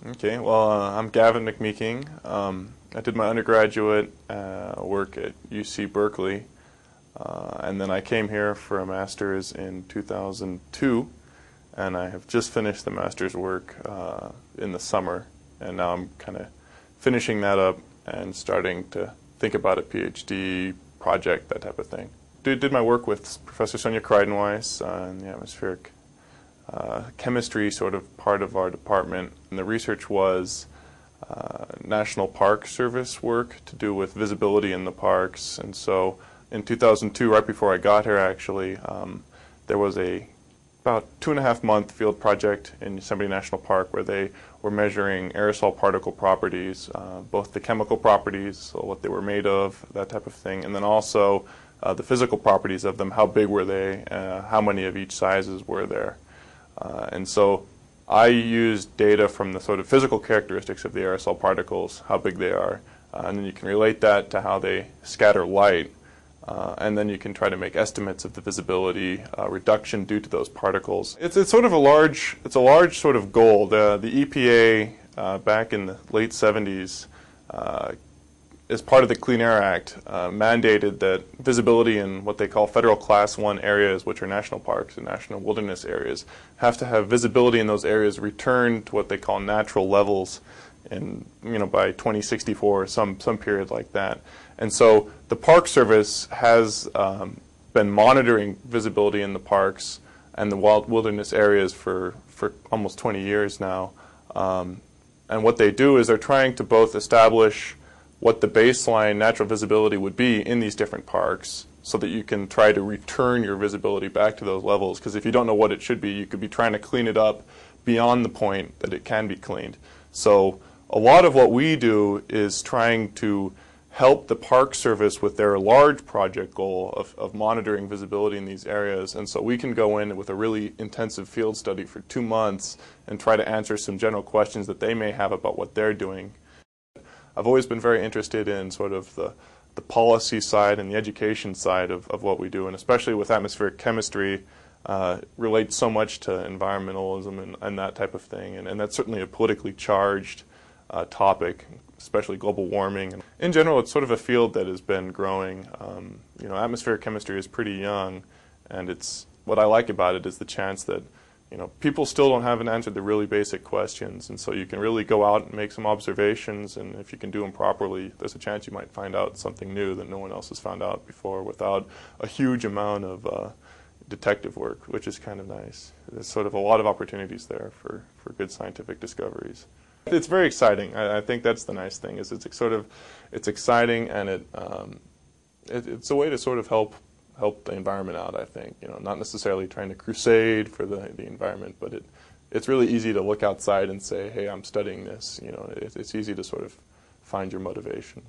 Okay, well, I'm Gavin McMeeking. I did my undergraduate work at UC Berkeley, and then I came here for a master's in 2002, and I have just finished the master's work in the summer, and now I'm kind of finishing that up and starting to think about a PhD project, that type of thing. Did my work with Professor Sonia Kreidenweiss in the atmospheric chemistry sort of part of our department, and the research was National Park Service work to do with visibility in the parks. And so in 2002, right before I got here actually, there was a about 2.5-month field project in Yosemite National Park where they were measuring aerosol particle properties, both the chemical properties, so what they were made of, that type of thing, and then also the physical properties of them, how big were they, how many of each sizes were there. And so I used data from the sort of physical characteristics of the aerosol particles, how big they are, and then you can relate that to how they scatter light, and then you can try to make estimates of the visibility reduction due to those particles. It's sort of a large sort of goal. The EPA back in the late 70s, as part of the Clean Air Act, mandated that visibility in what they call federal Class 1 areas, which are national parks and national wilderness areas, have to have visibility in those areas return to what they call natural levels in, by 2064 or some period like that. And so the Park Service has been monitoring visibility in the parks and the wilderness areas for almost 20 years now. And what they do is they're trying to both establish what the baseline natural visibility would be in these different parks so that you can try to return your visibility back to those levels. Because if you don't know what it should be, you could be trying to clean it up beyond the point that it can be cleaned. So a lot of what we do is trying to help the Park Service with their large project goal of monitoring visibility in these areas. And so we can go in with a really intensive field study for 2 months and try to answer some general questions that they may have about what they're doing. I've always been very interested in sort of the policy side and the education side of what we do, and especially with atmospheric chemistry, relates so much to environmentalism and that type of thing, and that's certainly a politically charged topic, especially global warming. And in general, it's sort of a field that has been growing. Atmospheric chemistry is pretty young, and what I like about it is the chance that people still haven't answered the really basic questions, and so you can really go out and make some observations, and if you can do them properly, there's a chance you might find out something new that no one else has found out before without a huge amount of detective work, which is kind of nice. There's sort of a lot of opportunities there for good scientific discoveries. It's very exciting. I think that's the nice thing, is it's exciting, and it's a way to sort of help the environment out, I think. Not necessarily trying to crusade for the environment, but it's really easy to look outside and say, hey, I'm studying this. It's easy to sort of find your motivation.